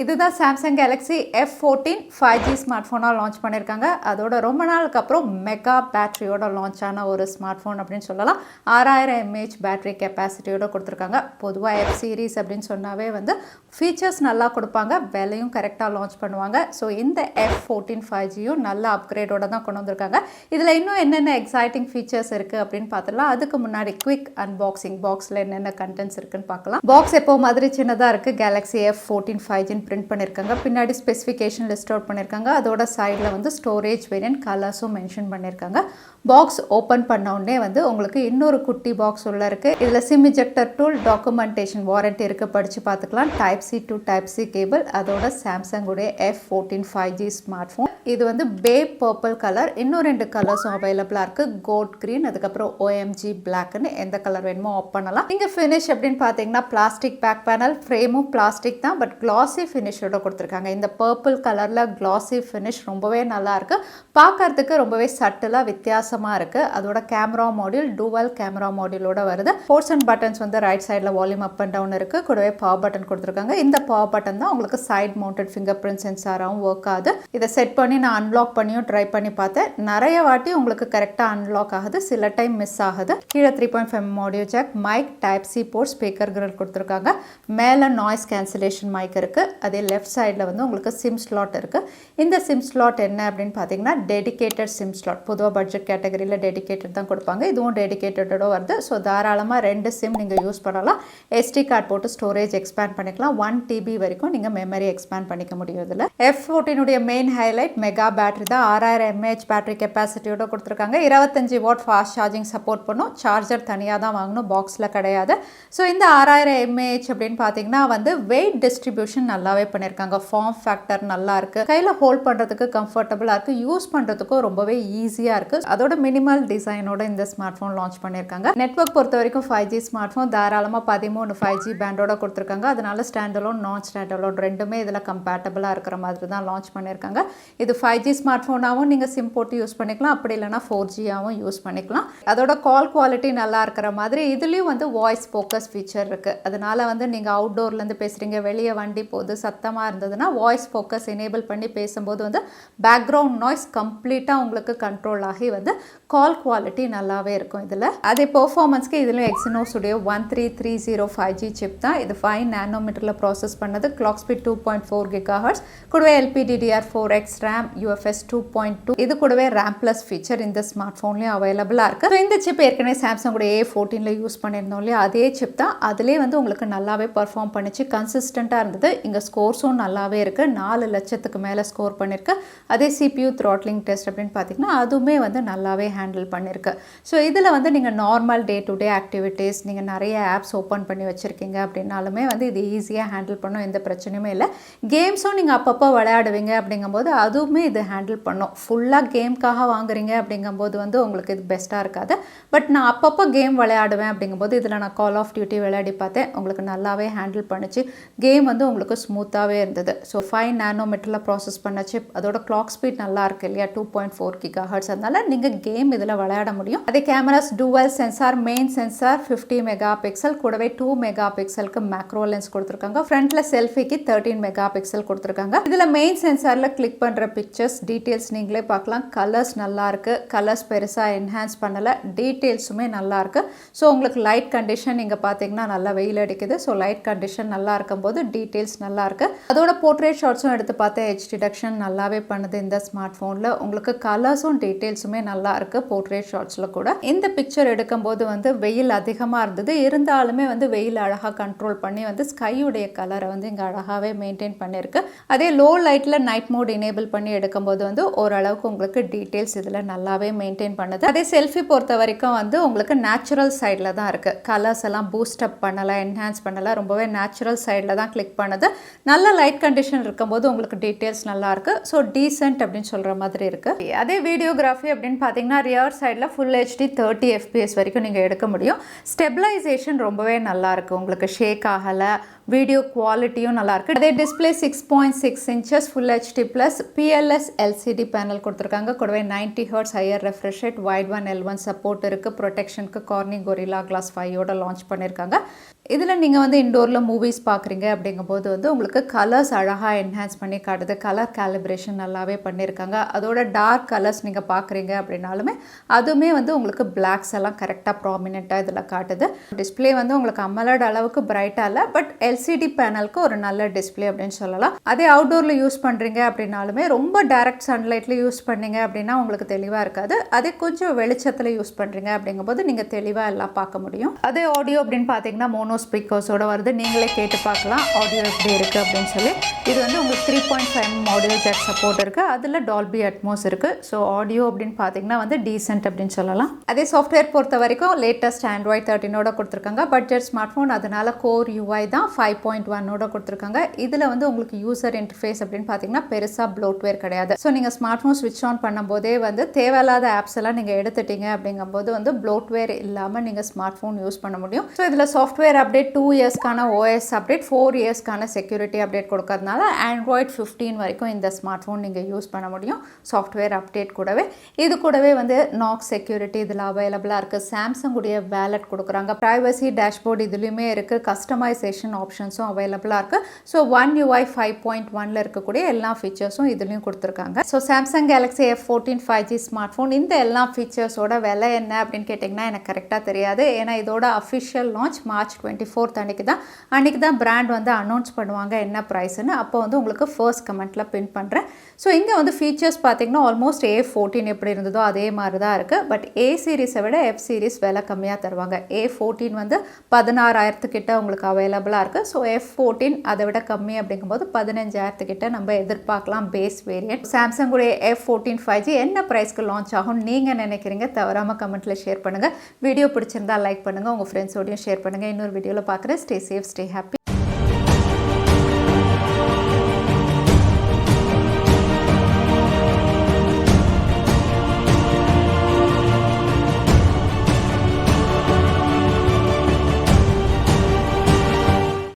இதுதான் Samsung Galaxy F14 5G ஸ்மார்ட்ஃபோனாக launch பண்ணியிருக்காங்க. அதோட ரொம்ப நாளுக்கு அப்புறம் மெகா பேட்டரியோட லான்ச் ஆன ஒரு ஸ்மார்ட்ஃபோன் அப்படின்னு சொல்லலாம். 6000 mAh பேட்டரி கெப்பாசிட்டியோட கொடுத்துருக்காங்க. பொதுவாக F சீரீஸ் அப்படின்னு சொன்னாவே ஃபீச்சர்ஸ் நல்லா கொடுப்பாங்க, விலையும் கரெக்டாக லான்ச் பண்ணுவாங்க. ஸோ இந்த F14 5Gயும் நல்ல அப்கிரேடோட தான் கொண்டு வந்திருக்காங்க. இதில் இன்னும் என்னென்ன எக்ஸைட்டிங் ஃபீச்சர்ஸ் இருக்குது அப்படின்னு பார்த்துலாம். அதுக்கு முன்னாடி குவிக் அன்பாக்சிங், பாக்ஸில் என்னென்ன கண்டென்ட்ஸ் இருக்குன்னு பார்க்கலாம். பாக்ஸ் எப்போ மாதிரி சின்னதாக இருக்குது. Galaxy F14 5G பிரிண்ட் பண்ணியிருக்காங்க. பின்னாடி ஸ்பெசிஃபிகேஷன் லிஸ்ட் அவுட் பண்ணியிருக்காங்க. அதோட சைடில் ஸ்டோரேஜ் வேரியன்ட் கலர்ஸும் மென்ஷன் பண்ணியிருக்காங்க. பாக்ஸ் ஓப்பன் பண்ண உடனே உங்களுக்கு இன்னொரு குட்டி பாக்ஸ் உள்ள இருக்குது. இதில் sim ejector tool, documentation, warranty இருக்குது, படித்து பார்த்துக்கலாம். Type-C to Type-C கேபிள், அதோட சாம்சங்குடைய F14 5G ஸ்மார்ட் ஃபோன். இது பே பர்பிள் கலர். இன்னும் 2 கலர்ஸும் அவைலபிளாக இருக்குது, கோல்ட் க்ரீன், அதுக்கப்புறம் OMG பிளாக்னு. எந்த கலர் வேணுமோ ஆப் பண்ணலாம். இங்கே ஃபினிஷ் அப்படின்னு பார்த்தீங்கன்னா பிளாஸ்டிக் பேக் பேனல், ஃப்ரேமும் பிளாஸ்டிக் தான், பட் கிளாசி ஃபினிஷோட கொடுத்துருக்காங்க. இந்த பர்பிள் கலரில் கிளாசி ஃபினிஷ் ரொம்பவே நல்லா இருக்குது. பார்க்கறதுக்கு ரொம்பவே சட்டிலாக வித்தியாசமாக இருக்குது. அதோட கேமரா மாடியூல் டூவல் கேமரா மாடியூலோட வருது. போர்ட்ஸ் அண்ட் பட்டன்ஸ் ரைட் சைடில் வால்யூம் அப் அண்ட் டவுன் இருக்குது. கூடவே பவர் பட்டன் கொடுத்துருக்காங்க. இந்த பவர் பட்டன் தான் உங்களுக்கு சைட் மவுண்டட் ஃபிங்கர் பிரிண்ட் சென்சாராகவும் ஒர்க் ஆகுது. இதை செட் பண்ணி நான் அன்லாக் பண்ணியும் ட்ரை பண்ணி பார்த்தேன். நிறைய வாட்டி உங்களுக்கு கரெக்டாக அன்லாக் ஆகுது, சில டைம் மிஸ் ஆகுது. கீழே 3.5 audio jack, mic, Type-C port, speaker grill கொடுத்துருக்காங்க. மேலே நாய்ஸ் கேன்சலேஷன் மைக் இருக்குது. அதே லெஃப்ட் சைடில் உங்களுக்கு சிம் ஸ்லாட் இருக்குது. இந்த சிம் ஸ்லாட் என்ன அப்படின்னு பார்த்தீங்கன்னா டெடிகேட்டட் சிம் ஸ்லாட். பொதுவாக பட்ஜெட் கேட்டகரியில் டெடிகேட்டட் தான் கொடுப்பாங்க. இதுவும் டெடிகேட்டடோட வருது. ஸோ தாராளமாக 2 சிம் நீங்கள் யூஸ் பண்ணலாம். SD கார்டு போட்டு ஸ்டோரேஜ் எக்ஸ்பேண்ட் பண்ணிக்கலாம். 1 TB வரைக்கும் நீங்கள் மெமரி எக்ஸ்பேண்ட் பண்ணிக்க முடியும். இதில் F14 main highlight mega battery தான். 6000 mAh பேட்டரி கெப்பாசிட்டியோட கொடுத்துருக்காங்க. 25 வாட் ஃபாஸ்ட் சார்ஜிங் சப்போர்ட் பண்ணும். சார்ஜர் தனியாக தான் வாங்கணும், பாக்ஸில் கிடையாது. ஸோ இந்த 6000 mAh அப்படின்னு பார்த்தீங்கன்னா வெயிட் டிஸ்ட்ரிபியூஷன் நல்லாவே பண்ணியிருக்காங்க. ஃபார்ம் ஃபேக்டர் நல்லா இருக்குது. கையில் ஹோல்ட் பண்ணுறதுக்கு கம்ஃபர்டபுளாக இருக்குது. யூஸ் பண்ணுறதுக்கும் ரொம்பவே ஈஸியாக இருக்குது. அதோட மினிமல் டிசைனோட இந்த ஸ்மார்ட் ஃபோன் லான்ச் பண்ணியிருக்காங்க. நெட்வொர்க் பொறுத்த வரைக்கும் 5G ஸ்மார்ட் ஃபோன் தாராளமாக 13 5G பேண்டோட கொடுத்துருக்காங்க. அதனால ஸ்டாண்டலோன், நான் ஸ்டாண்டலோன் ரெண்டுமே இதில் கம்பேட்டபிளாக இருக்கிற மாதிரி தான் லான்ச் பண்ணியிருக்காங்க. இது 5G ஸ்மார்ட் ஃபோனாகவும் நீங்கள் சிம் போட்டு யூஸ் பண்ணிக்கலாம், அப்படி இல்லைனா 4Gயாகவும் யூஸ் பண்ணிக்கலாம். அதோட கால் குவாலிட்டி நல்லா இருக்கிற மாதிரி இதுலேயும் வாய்ஸ் ஃபோக்கஸ் ஃபீச்சர் இருக்குது. அதனால நீங்கள் அவுட்டோர்லேருந்து பேசுகிறீங்க, வெளியே வண்டி போது சத்தமாக இருந்ததுன்னா வாய்ஸ் ஃபோக்கஸ் எனேபிள் பண்ணி பேசும்போது பேக்ரவுண்ட் நாய்ஸ் கம்ப்ளீட்டாக உங்களுக்கு கண்ட்ரோல் ஆகி கால் குவாலிட்டி நல்லாவே இருக்கும். இதில் அதே பெர்ஃபார்மன்ஸ்க்கு இதில் Exynos உடைய 1330 5G சிப் தான். இது 5 நானோமீட்டரில் ப்ராசஸ் பண்ணது. கிளாக் ஸ்பீட் 2.4 GHz, கூடவே LPDDR4X RAM, UFS 2.2. இது கூடவே RAM ப்ளஸ் ஃபீச்சர் இந்த ஸ்மார்ட் ஃபோன்லேயும் அவைலபிளாக இருக்குது. இந்த சிப் ஏற்கனவே சாம்சங்குடைய A14 யூஸ் பண்ணியிருந்தோம் இல்லையா, அதே சிப் தான். அதிலே உங்களுக்கு நல்லாவே பர்ஃபார்ம் பண்ணிச்சு, கன்சிஸ்டண்ட்டாக இருந்தது. இங்கே ஸ்கோர்ஸும் நல்லாவே இருக்குது. 4 லட்சத்துக்கு மேலே ஸ்கோர் பண்ணியிருக்கு. அதே CPU த்ராட்லிங் டெஸ்ட் அப்படின்னு பார்த்தீங்கன்னா அதுவுமே நல்லாவே ஹேண்டில் பண்ணியிருக்கு. ஸோ இதில் நீங்கள் normal day to day activities, நீங்கள் நிறைய ஆப்ஸ் ஓப்பன் பண்ணி வச்சுருக்கீங்க அப்படின்னாலுமே இது ஈஸியாக ஹேண்டில் பண்ணும், எந்த பிரச்சனையுமே இல்லை. கேம்ஸும் நீங்கள் அப்பப்போ விளையாடுவீங்க அப்படிங்கும்போது அதுவுமே இது ஹேண்டில் பண்ணும். ஃபுல்லாக கேம்காக வாங்குறீங்க அப்படிங்கும்போது உங்களுக்கு இது பெஸ்ட்டாக இருக்காது. பட் நான் அப்பப்போ கேம் விளையாடுவேன் அப்படிங்கும்போது இதில் நான் கால் ஆஃப் டியூட்டி விளையாடி பார்த்தேன், உங்களுக்கு நல்லாவே ஹேண்டில் பண்ணிச்சு. கேம் உங்களுக்கு ஸ்மூத்தாகவே இருந்தது. ஸோ 5 நானோமீட்டரில் ப்ராசஸ் பண்ண சிப், அதோட கிளாக் ஸ்பீட் நல்லா இருக்கு இல்லையா, 2.4 GHz. அதனால நீங்கள் கேம் இதில் விளையாட முடியும். அதே cameras dual sensor, main sensor 50 mega pixel, கூடவே 2 மெகா பிக்சலுக்கு மேக்ரோ லென்ஸ் கொடுத்துருக்காங்க. ஃப்ரண்ட்ல செல்ஃபிக்கு 13 மெகா பிக்சல் கொடுத்துருக்காங்க. இதில் மெயின் சென்சாரில் கிளிக் பண்ணுற பிக்சர்ஸ் டீட்டெயில்ஸ் நீங்களே பார்க்கலாம். கலர்ஸ் நல்லா இருக்கு. கலர்ஸ் பெருசாக என்ஹான்ஸ் பண்ணலை, டீட்டெயில்ஸுமே நல்லா இருக்கு. ஸோ உங்களுக்கு லைட் கண்டிஷன் நீங்கள் பார்த்தீங்கன்னா நல்லா வெயில் அடிக்குது. ஸோ லைட் கண்டிஷன் நல்லா இருக்கும்போது டீட்டெயில்ஸ் நல்லா இருக்கு. அதோட போர்ட்ரேட் ஷாட்ஸும் எடுத்து பார்த்தேன், ஹெச் டிடக்ஷன் நல்லாவே பண்ணுது இந்த ஸ்மார்ட் ஃபோனில். உங்களுக்கு கலர்ஸும் டீட்டெயில்ஸுமே நல்லா இருக்கு போர்ட்ரேட் ஷாட்ஸில் கூட. இந்த பிக்சர் எடுக்கும்போது வெயில் அதிகமாக இருந்தது, இருந்தாலுமே வெயில் அழகாக கண்ட்ரோல் பண்ணி ஸ்கையுடைய கலரை இங்கே அழகாகவே மெயின்டைன் பண்ணியிருக்கு. அதே லோ லைட்டில் நைட் மோட் எனேபிள் பண்ணி எடுக்கும்போது ஓரளவுக்கு உங்களுக்கு டீட்டெயில்ஸ் இதில் நல்லாவே மெயின்டைன் பண்ணுது. அதே செல்ஃபி பொறுத்த வரைக்கும் உங்களுக்கு நேச்சுரல் சைடில் தான் இருக்குது. கலர்ஸ் எல்லாம் பூஸ்ட் அப் பண்ணலை, என்ஹான்ஸ் பண்ணலை, ரொம்பவே நேச்சுரல் சைடில் தான் கிளிக் பண்ணுது. நல்ல லைட் கண்டிஷன் இருக்கும்போது உங்களுக்கு டீட்டெயில்ஸ் நல்லா இருக்கு. ஸோ டீசென்ட் அப்படின்னு சொல்கிற மாதிரி இருக்குது. அதே வீடியோகிராஃபி அப்படின்னு பார்த்தீங்கன்னா ரியர் சைடில் ஃபுல் HD 30 FPS வரைக்கும் நீங்கள் எடுக்க முடியும். ஸ்டெபிலைசேஷன் ரொம்பவே நல்லா இருக்குது, உங்களுக்கு ஷேக் ஆகலை. வீடியோ குவாலிட்டியும் நல்லா இருக்கு. அதே display 6.6 inches full HD plus PLS LCD panel கொடுத்துருக்காங்க. கூடவே 90 Hz higher refresh rate, white one L1 support இருக்குது. ப்ரொடெக்ஷனுக்கு கார்னிங் கொரில்லா கிளாஸ் 5 லான்ச் பண்ணியிருக்காங்க. இதில் நீங்கள் வந்து இண்டோரில் மூவிஸ் பார்க்குறீங்க அப்படிங்கும்போது வந்து உங்களுக்கு கலர்ஸ் அழகாக என்ஹான்ஸ் பண்ணி காட்டுது. கலர் கேலிப்ரேஷன் நல்லாவே பண்ணியிருக்காங்க. அதோட டார்க் கலர்ஸ் நீங்கள் பார்க்குறீங்க அப்படின்னாலுமே அதுவுமே வந்து உங்களுக்கு பிளாக்ஸ் எல்லாம் கரெக்டாக ப்ராமினெண்ட்டாக இதில் காட்டுது. டிஸ்பிளே வந்து உங்களுக்கு அமலட் அளவுக்கு பிரைட்டாக இல்லை, பட் எல்சிடி பேனலுக்கு ஒரு நல்ல டிஸ்பிளே அப்படின்னு சொல்லலாம். அதே அவுட்டோரில் யூஸ் பண்ணுறீங்க அப்படின்னாலுமே ரொம்ப டைரக்ட் சன்லைட்டில் யூஸ் பண்ணீங்க அப்படின்னா உங்களுக்கு தெளிவாக இருக்காது. அதே கொஞ்சம் வெளிச்சத்தில் யூஸ் பண்ணுறீங்க அப்படிங்கும்போது நீங்கள் தெளிவாக எல்லாம் பார்க்க முடியும். அதே ஆடியோ அப்படின்னு பார்த்தீங்கன்னா மோனோ ஸ்பீக்கர்ஸோட வருது. நீங்களே கேட்டு பார்க்கலாம் ஆடியோ எப்படி இருக்குது அப்படின்னு சொல்லி. இது வந்து உங்களுக்கு 3.5 ஆடியோ ஜாக் சப்போர்ட் இருக்குது. அதில் டால்பி அட்மோஸ் இருக்குது. ஸோ ஆடியோ அப்படின்னு பார்த்தீங்கன்னா வந்து டீசென்ட் அப்படின்னு சொல்லலாம். அதே சாஃப்ட்வேர் பொறுத்த வரைக்கும் லேட்டஸ்ட் Android 13 கொடுத்துருக்காங்க. பட்ஜெட் ஸ்மார்ட் ஃபோன், அதனால கோர் UI தான் 5.1 கொடுத்துருக்காங்க. இதில் வந்து உங்களுக்கு யூசர் இன்டர்ஃபேஸ் அப்படின்னு பார்த்தீங்கன்னா பெருசாக ப்ளோட்வேர் கிடையாது. ஸோ நீங்கள் ஸ்மார்ட் ஃபோன் ஸ்விட்ச் ஆன் பண்ணும்போதே வந்து தேவையில்லாத ஆப்ஸ் எல்லாம் நீங்கள் எடுத்துட்டீங்க அப்படிங்கும்போது வந்து ப்ளோட்வேர் இல்லாமல் நீங்கள் ஸ்மார்ட் ஃபோன் யூஸ் பண்ண முடியும். ஸோ இதில் சாஃப்ட்வேர் அப்டேட் 2 இயர்ஸ்க்கான OS அப்டேட், 4 இயர்ஸ்க்கான செக்யூரிட்டி அப்டேட் கொடுக்கறதுனால Android 15 வரைக்கும் இந்த ஸ்மார்ட் ஃபோன் நீங்கள் யூஸ் பண்ண முடியும். சாஃப்ட்வேர் அப்டேட் கூடவே இது கூடவே வந்து நாக் செக்யூரிட்டி இதில் அவைலபிளாக இருக்குது. சாம்சங் உடைய வேலட் கொடுக்குறாங்க. ப்ரைவசி டேஷ்போர்ட் இதுலையுமே இருக்குது. கஸ்டமைசேஷன் ஆப்ஷன்ஸும் அவைலபிளாக இருக்குது. ஸோ One UI 5.1 இருக்கக்கூடிய எல்லா ஃபீச்சர்ஸும் இதுலேயும் கொடுத்துருக்காங்க. So Samsung Galaxy F14 5G smart phone இந்த எல்லா ஃபீச்சர்ஸோட விலை என்ன அப்படின்னு கேட்டிங்கன்னா எனக்கு கரெக்டாக தெரியாது. ஏன்னா இதோட அஃபிஷியல் லான்ச் March 24 அன்றைக்கி தான் பிராண்ட் வந்து அனௌன்ஸ் பண்ணுவாங்க என்ன ப்ரைஸ்ன்னு. அப்போ வந்து உங்களுக்கு ஃபர்ஸ்ட் கமெண்ட்டில் பின் பண்ணுறேன். ஸோ இங்கே வந்து ஃபீச்சர்ஸ் பார்த்திங்கன்னா ஆல்மோஸ்ட் A14 எப்படி இருந்ததோ அதே மாதிரி தான் இருக்குது. பட் A சீரிஸை விட F சீரிஸ் விலை கம்மியாக தருவாங்க. A14 வந்து 16,000 கிட்ட உங்களுக்கு அவைலபிளாக இருக்குது. ஸோ F14 அதை விட கம்மி அப்படிங்கும்போது 15,000 கிட்ட நம்ம எதிர்பார்க்கலாம் பேஸ் வேரியன்ட். சாம்சங் உடைய F14 5G என்ன ப்ரைஸ்க்கு லான்ச் ஆகும் நீங்கள் நினைக்கிறீங்க? தவறாமல் கமெண்ட்டில் ஷேர் பண்ணுங்கள். வீடியோ பிடிச்சிருந்தா லைக் பண்ணுங்கள். உங்கள் ஃப்ரெண்ட்ஸோடையும் ஷேர் பண்ணுங்கள். இன்னொரு வீடியோவில் பார்க்குறேன். Stay safe, stay happy.